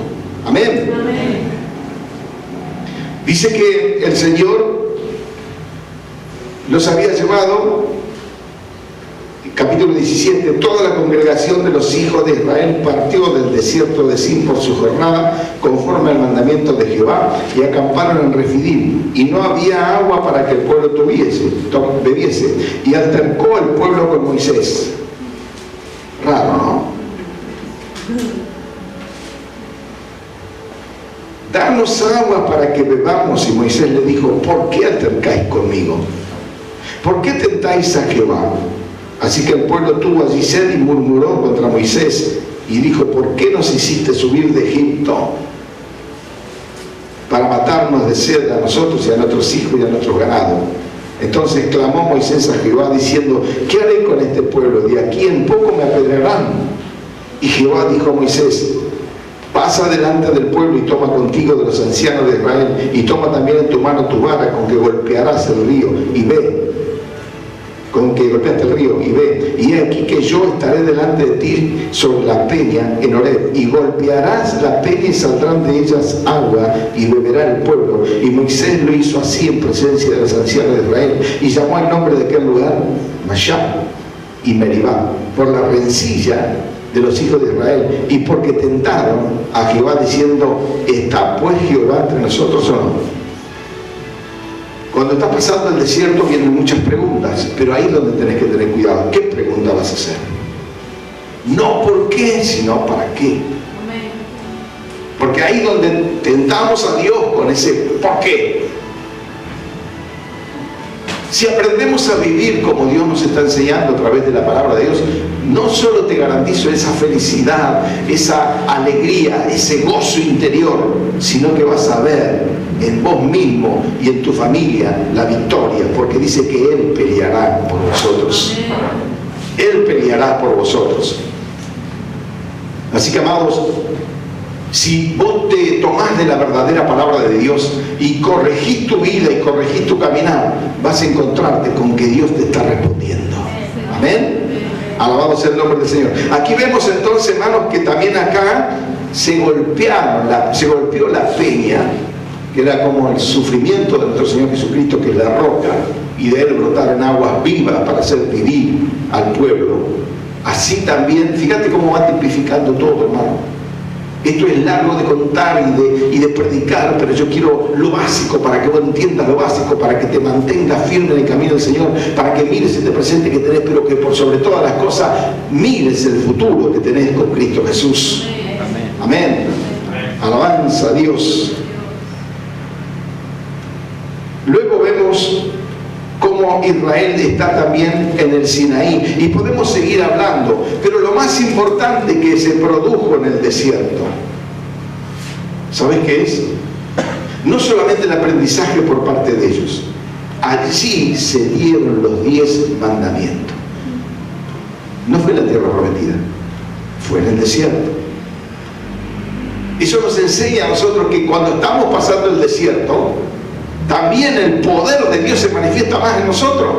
Amén. Amén. Dice que el Señor los había llevado, capítulo 17, toda la congregación de los hijos de Israel partió del desierto de Sin por su jornada, conforme al mandamiento de Jehová, y acamparon en Refidim, y no había agua para que el pueblo bebiese, y altercó el pueblo con Moisés. Raro, ¿no? Danos agua para que bebamos. Y Moisés le dijo: ¿por qué altercáis conmigo? ¿Por qué tentáis a Jehová? Así que el pueblo tuvo allí sed y murmuró contra Moisés y dijo: ¿por qué nos hiciste subir de Egipto para matarnos de sed a nosotros y a nuestros hijos y a nuestro ganado? Entonces clamó Moisés a Jehová diciendo: ¿qué haré con este pueblo? De aquí en poco me apedrearán. Y Jehová dijo a Moisés: pasa delante del pueblo y toma contigo de los ancianos de Israel, y toma también en tu mano tu vara con que golpearás el río, y ve, con que golpeaste el río, y ve, y he aquí que yo estaré delante de ti sobre la peña en Horeb, y golpearás la peña y saldrán de ellas agua, y beberá el pueblo. Y Moisés lo hizo así en presencia de los ancianos de Israel, y llamó el nombre de aquel lugar Mashá y Meribá, por la rencilla de los hijos de Israel, y porque tentaron a Jehová diciendo: ¿está pues Jehová entre nosotros o no? Cuando estás pasando el desierto vienen muchas preguntas, pero ahí es donde tenés que tener cuidado. ¿Qué pregunta vas a hacer? No por qué, sino para qué. Porque ahí es donde tentamos a Dios con ese ¿por qué? Si aprendemos a vivir como Dios nos está enseñando a través de la palabra de Dios, no solo te garantizo esa felicidad, esa alegría, ese gozo interior, sino que vas a ver en vos mismo y en tu familia la victoria, porque dice que Él peleará por vosotros. Él peleará por vosotros. Así que, amados, si vos te tomás de la verdadera palabra de Dios y corregís tu vida y corregís tu caminar, vas a encontrarte con que Dios te está respondiendo. Amén. Alabado sea el nombre del Señor. Aquí vemos entonces, hermanos, que también acá se golpeó la peña, que era como el sufrimiento de nuestro Señor Jesucristo, que es la roca, y de Él brotaron aguas vivas para hacer vivir al pueblo. Así también, fíjate cómo va tipificando todo, hermano. Esto es largo de contar y de predicar, pero yo quiero lo básico para que vos entiendas lo básico, para que te mantengas firme en el camino del Señor, para que mires este presente que tenés, pero que por sobre todas las cosas mires el futuro que tenés con Cristo Jesús. Amén. Alabanza a Dios. Luego vemos cómo Israel está también en el Sinaí, y podemos seguir hablando, pero lo más importante que se produjo en el desierto, ¿sabes qué es? No solamente el aprendizaje por parte de ellos, allí se dieron los 10 mandamientos. No fue en la tierra prometida, fue en el desierto. Eso nos enseña a nosotros que cuando estamos pasando el desierto, también el poder de Dios se manifiesta más en nosotros.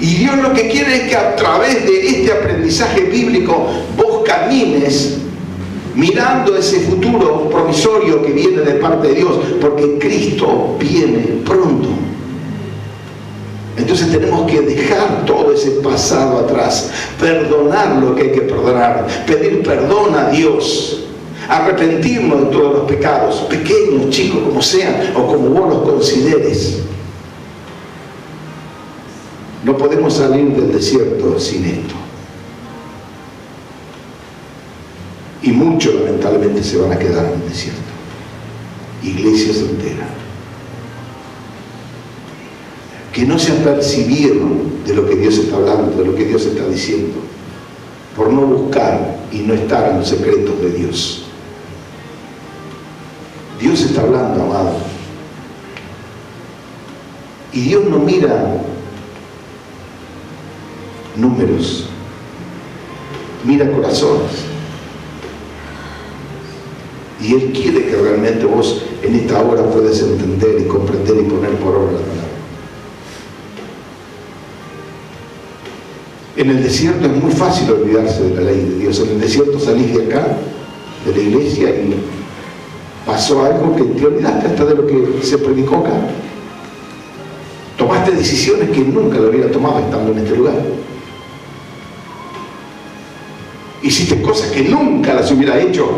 Y Dios lo que quiere es que a través de este aprendizaje bíblico vos camines mirando ese futuro promisorio que viene de parte de Dios, porque Cristo viene pronto. Entonces tenemos que dejar todo ese pasado atrás, perdonar lo que hay que perdonar, pedir perdón a Dios, arrepentirnos de todos los pecados, pequeños, chicos, como sean, o como vos los consideres. No podemos salir del desierto sin esto. Y muchos lamentablemente se van a quedar en el desierto. Iglesias enteras que no se apercibieron de lo que Dios está hablando, de lo que Dios está diciendo, por no buscar y no estar en los secretos de Dios. Dios está hablando, amado. Y Dios no mira números, mira corazones. Y Él quiere que realmente vos en esta hora puedas entender y comprender y poner por obra la palabra. En el desierto es muy fácil olvidarse de la ley de Dios. En el desierto salís de acá, de la iglesia, y pasó algo que te olvidaste hasta de lo que se predicó acá. Tomaste decisiones que nunca lo hubieras tomado estando en este lugar. Hiciste cosas que nunca las hubieras hecho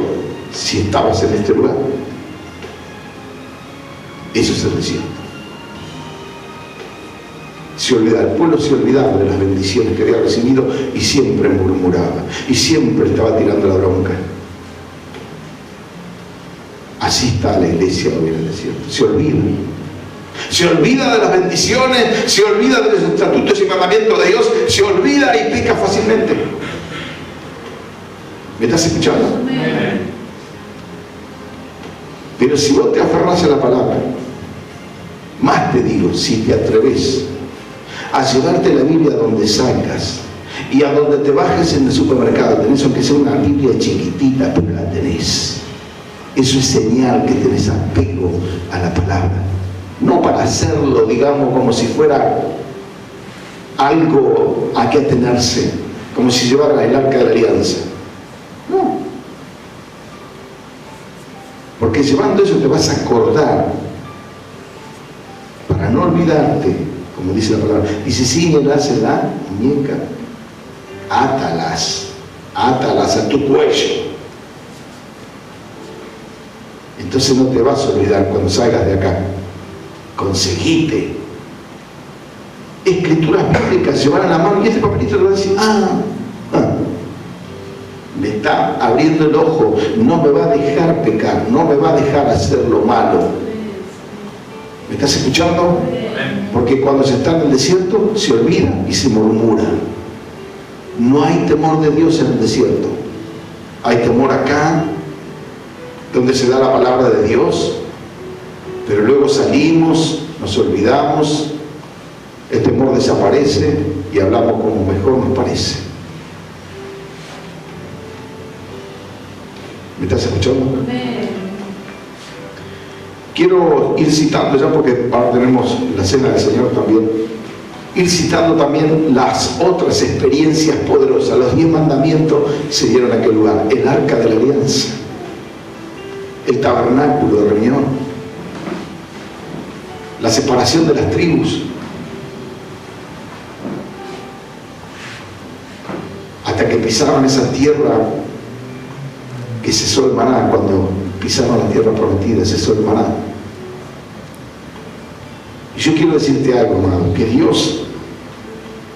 si estabas en este lugar. Eso es el desierto. El pueblo se olvidaba de las bendiciones que había recibido y siempre murmuraba y siempre estaba tirando la bronca. Así está la iglesia hoy en el desierto. Se olvida de las bendiciones, se olvida de los estatutos y mandamientos de Dios, se olvida y peca fácilmente. ¿Me estás escuchando? Pero si vos te aferrás a la palabra, más te digo, si te atreves a llevarte la Biblia donde salgas Y a donde te bajes en el supermercado, tenés aunque sea una Biblia chiquitita, pero la tenés. Eso es señal que tenés apego a la palabra. No para hacerlo, digamos, como si fuera algo a que atenerse, como si llevara el arca de la alianza. No. Porque llevando eso te vas a acordar, para no olvidarte, como dice la palabra. Dice, ciñelas en la muñeca, átalas a tu cuello. Entonces no te vas a olvidar cuando salgas de acá. Conseguite escrituras bíblicas, llevar a la mano, y este papelito le va a decir, me está abriendo el ojo, no me va a dejar pecar, no me va a dejar hacer lo malo. ¿Me estás escuchando? Porque cuando se está en el desierto se olvida y se murmura. No hay temor de Dios en el desierto. Hay temor acá, donde se da la palabra de Dios, pero luego salimos, nos olvidamos, el temor desaparece y hablamos como mejor nos parece. ¿Me estás escuchando? Quiero ir citando ya, porque ahora tenemos la cena del Señor también, ir citando también las otras experiencias poderosas. Los 10 mandamientos se dieron en aquel lugar: el arca de la alianza, el tabernáculo de reunión, la separación de las tribus, hasta que pisaron esa tierra que cesó el maná. Cuando pisaron la tierra prometida, cesó el maná. Y yo quiero decirte algo, hermano, que Dios,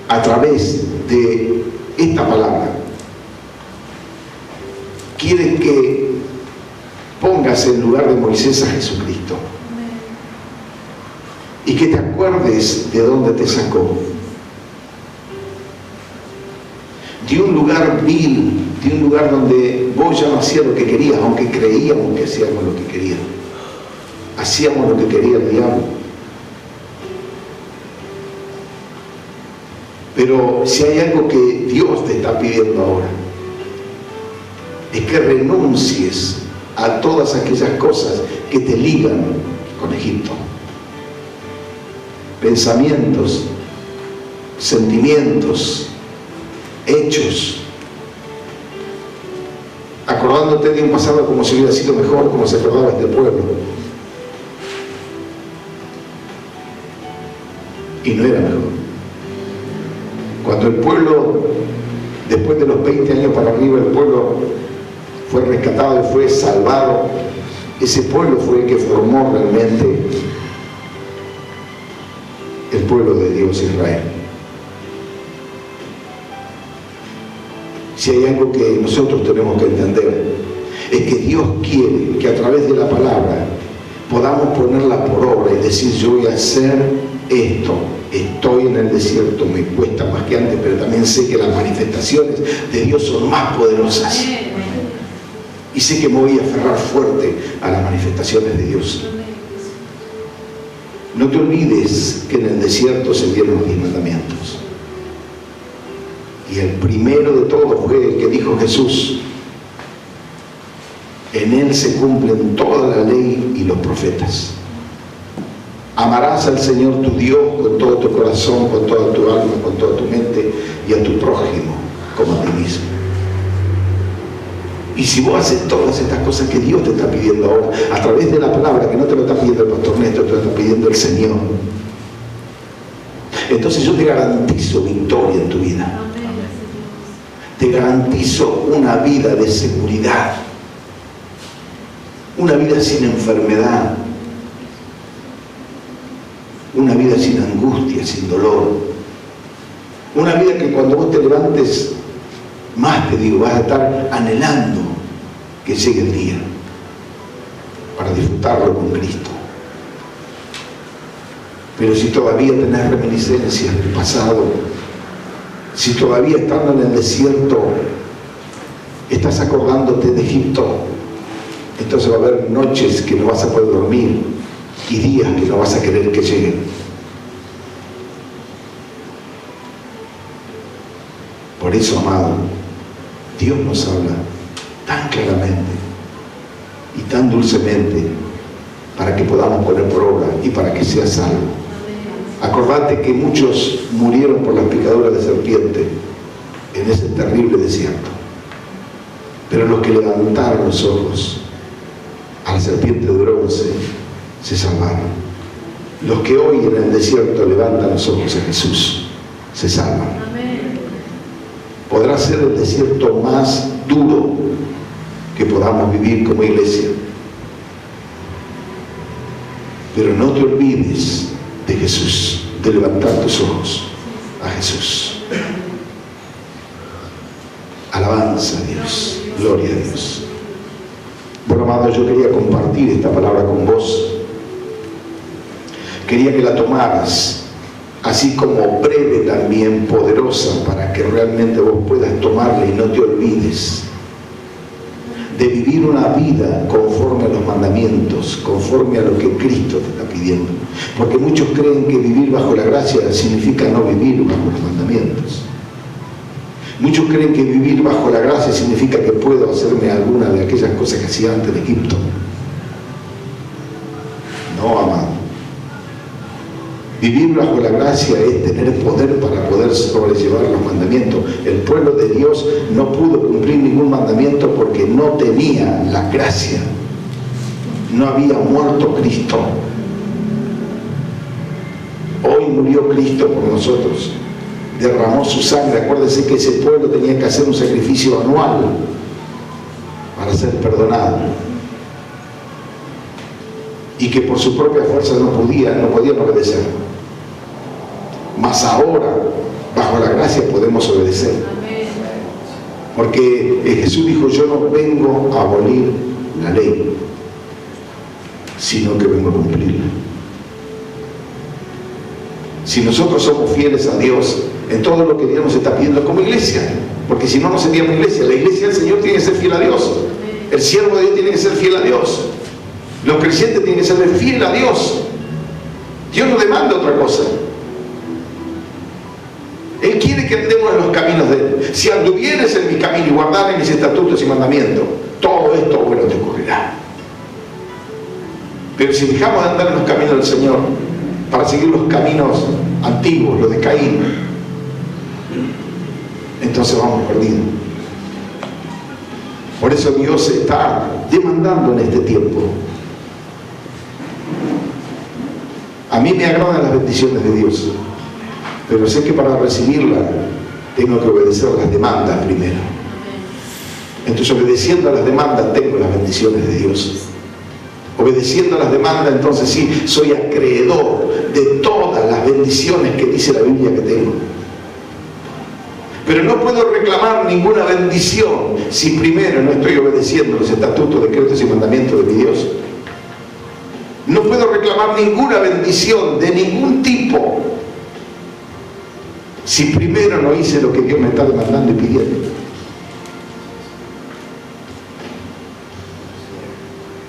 a través de esta palabra, quiere que pongas en lugar de Moisés a Jesucristo. Y que te acuerdes de dónde te sacó. De un lugar vil, de un lugar donde vos ya no hacías lo que querías, aunque creíamos que hacíamos lo que queríamos. Hacíamos lo que quería el diablo. Pero si hay algo que Dios te está pidiendo ahora, es que renuncies a todas aquellas cosas que te ligan con Egipto. Pensamientos, sentimientos, hechos, acordándote de un pasado como si hubiera sido mejor, como se acordaba este pueblo. Y no era mejor. Cuando el pueblo, después de los 20 años para arriba, el pueblo fue rescatado y fue salvado, ese pueblo fue el que formó realmente el pueblo de Dios, Israel. Si hay algo que nosotros tenemos que entender, es que Dios quiere que a través de la palabra podamos ponerla por obra y decir: yo voy a hacer esto. Estoy en el desierto, me cuesta más que antes, pero también sé que las manifestaciones de Dios son más poderosas. Y sé que me voy a aferrar fuerte a las manifestaciones de Dios. No te olvides que en el desierto se dieron los 10 mandamientos. Y el primero de todos fue el que dijo Jesús: en él se cumplen toda la ley y los profetas. Amarás al Señor tu Dios con todo tu corazón, con toda tu alma, con toda tu mente, y a tu prójimo como a ti mismo. Y si vos haces todas estas cosas que Dios te está pidiendo ahora, a través de la palabra, que no te lo está pidiendo el pastor Néstor, te lo está pidiendo el Señor, entonces yo te garantizo victoria en tu vida. Te garantizo una vida de seguridad, una vida sin enfermedad, una vida sin angustia, sin dolor, una vida que cuando vos te levantes, más te digo, vas a estar anhelando que llegue el día para disfrutarlo con Cristo. Pero si todavía tenés reminiscencias del pasado, si todavía estando en el desierto estás acordándote de Egipto, entonces va a haber noches que no vas a poder dormir y días que no vas a querer que lleguen. Por eso, amado, Dios nos habla tan claramente y tan dulcemente para que podamos poner por obra y para que sea salvo. Acordate que muchos murieron por las picaduras de serpiente en ese terrible desierto, pero los que levantaron los ojos a la serpiente de bronce se salvaron. Los que hoy en el desierto levantan los ojos a Jesús se salvan. Podrá ser el desierto más duro que podamos vivir como iglesia, pero no te olvides de Jesús, de levantar tus ojos a Jesús. Alabanza a Dios, gloria a Dios. Bueno, amado, yo quería compartir esta palabra con vos. Quería que la tomaras, así como breve también, poderosa, para que realmente vos puedas tomarla y no te olvides de vivir una vida conforme a los mandamientos, conforme a lo que Cristo te está pidiendo. Porque muchos creen que vivir bajo la gracia significa no vivir bajo los mandamientos. Muchos creen que vivir bajo la gracia significa que puedo hacerme alguna de aquellas cosas que hacía antes de Egipto. No, amado. Vivir bajo la gracia es tener poder para poder sobrellevar los mandamientos. El pueblo de Dios no pudo cumplir ningún mandamiento porque no tenía la gracia. No había muerto Cristo. Hoy murió Cristo por nosotros. Derramó su sangre. Acuérdense que ese pueblo tenía que hacer un sacrificio anual para ser perdonado. Y que por su propia fuerza no podían obedecer. Mas ahora, bajo la gracia, podemos obedecer. Porque Jesús dijo: yo no vengo a abolir la ley, sino que vengo a cumplirla. Si nosotros somos fieles a Dios en todo lo que Dios nos está pidiendo como iglesia, porque si no, no seríamos iglesia. La iglesia del Señor tiene que ser fiel a Dios. El siervo de Dios tiene que ser fiel a Dios. Los creyentes tienen que ser fieles a Dios. Dios no demanda otra cosa. Él quiere que andemos en los caminos de Él. Si anduvieres en mi camino y guardares mis estatutos y mandamientos, todo esto bueno te ocurrirá. Pero si dejamos de andar en los caminos del Señor para seguir los caminos antiguos, los de Caín, entonces vamos perdidos. Por eso Dios está demandando en este tiempo. A mí me agradan las bendiciones de Dios, pero sé que para recibirla tengo que obedecer las demandas primero. Entonces, obedeciendo a las demandas, tengo las bendiciones de Dios. Obedeciendo a las demandas, entonces sí, soy acreedor de todas las bendiciones que dice la Biblia que tengo. Pero no puedo reclamar ninguna bendición si primero no estoy obedeciendo los estatutos, decretos y mandamientos de mi Dios. No puedo reclamar ninguna bendición de ningún tipo si primero no hice lo que Dios me está demandando y pidiendo.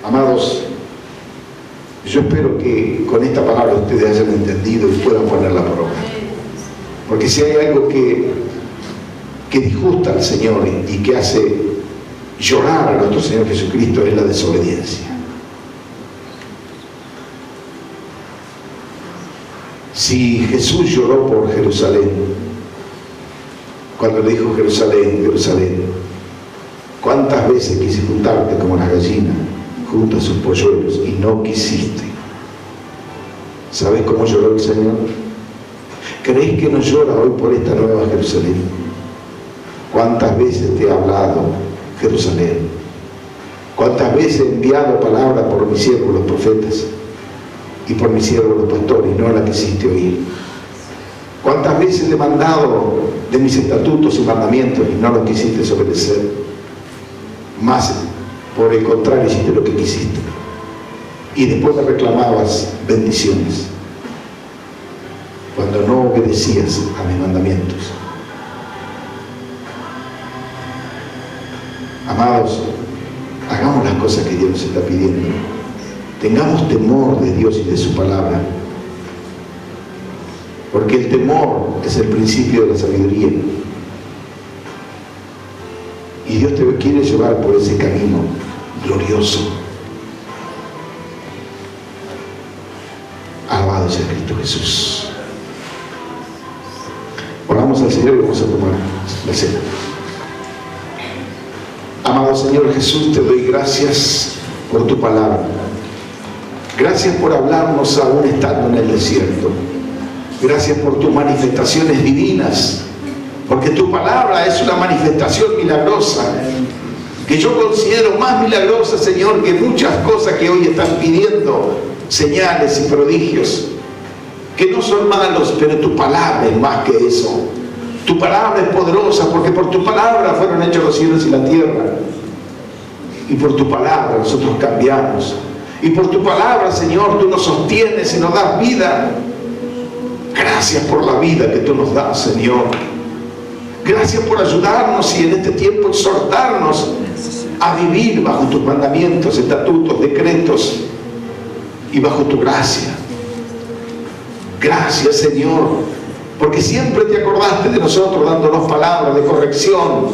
Amados, yo espero que con esta palabra ustedes hayan entendido y puedan ponerla por obra. Porque si hay algo que disgusta al Señor y que hace llorar a nuestro Señor Jesucristo, es la desobediencia. Si Jesús lloró por Jerusalén, cuando le dijo: Jerusalén, Jerusalén, ¿cuántas veces quise juntarte como la gallina junto a sus polluelos y no quisiste? ¿Sabes cómo lloró el Señor? ¿Crees que no llora hoy por esta nueva Jerusalén? ¿Cuántas veces te he hablado, Jerusalén? ¿Cuántas veces he enviado palabra por mis siervos los profetas y por mis siervos los pastores y no la quisiste oír? ¿Cuántas veces he demandado de mis estatutos y mandamientos y no los quisiste obedecer? Más, por el contrario, hiciste lo que quisiste. Y después me reclamabas bendiciones cuando no obedecías a mis mandamientos. Amados, hagamos las cosas que Dios nos está pidiendo. Tengamos temor de Dios y de su palabra. Porque el temor es el principio de la sabiduría. Y Dios te quiere llevar por ese camino glorioso. Alabado sea Cristo Jesús. Oramos al Señor y vamos a tomar la cena. Amado Señor Jesús, te doy gracias por tu palabra. Gracias por hablarnos aún estando en el desierto. Gracias por tus manifestaciones divinas, porque tu palabra es una manifestación milagrosa, que yo considero más milagrosa, Señor, que muchas cosas que hoy están pidiendo, señales y prodigios, que no son malos, pero tu palabra es más que eso. Tu palabra es poderosa, porque por tu palabra fueron hechos los cielos y la tierra. Y por tu palabra nosotros cambiamos. Y por tu palabra, Señor, tú nos sostienes y nos das vida. Gracias por la vida que tú nos das, Señor. Gracias por ayudarnos y en este tiempo exhortarnos a vivir bajo tus mandamientos, estatutos, decretos y bajo tu gracia. Gracias, Señor, porque siempre te acordaste de nosotros dándonos palabras de corrección,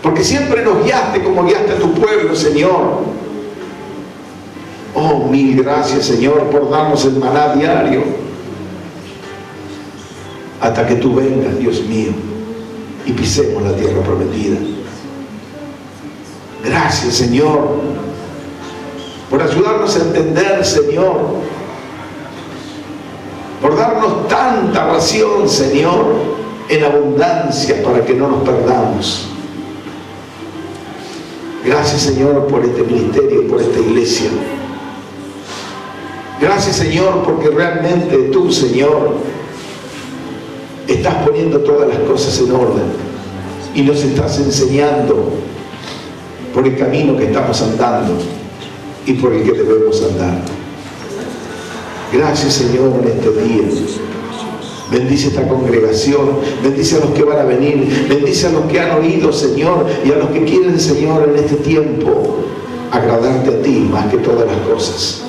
porque siempre nos guiaste como guiaste a tu pueblo, Señor. Oh, mil gracias, Señor, por darnos el maná diario hasta que tú vengas, Dios mío, y pisemos la tierra prometida. Gracias, Señor, por ayudarnos a entender, Señor, por darnos tanta ración, Señor, en abundancia para que no nos perdamos. Gracias, Señor, por este ministerio, por esta iglesia. Gracias, Señor, porque realmente tú, Señor, estás poniendo todas las cosas en orden y nos estás enseñando por el camino que estamos andando y por el que debemos andar. Gracias, Señor, en este día. Bendice esta congregación, bendice a los que van a venir, bendice a los que han oído, Señor, y a los que quieren, Señor, en este tiempo agradarte a ti más que todas las cosas.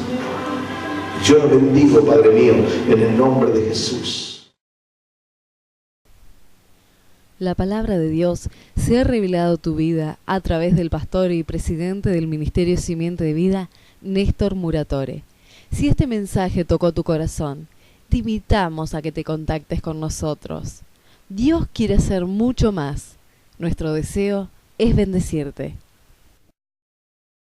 Yo los bendigo, Padre mío, en el nombre de Jesús. La palabra de Dios se ha revelado a tu vida a través del pastor y presidente del Ministerio Simiente de Vida, Néstor Muratore. Si este mensaje tocó tu corazón, te invitamos a que te contactes con nosotros. Dios quiere hacer mucho más. Nuestro deseo es bendecirte.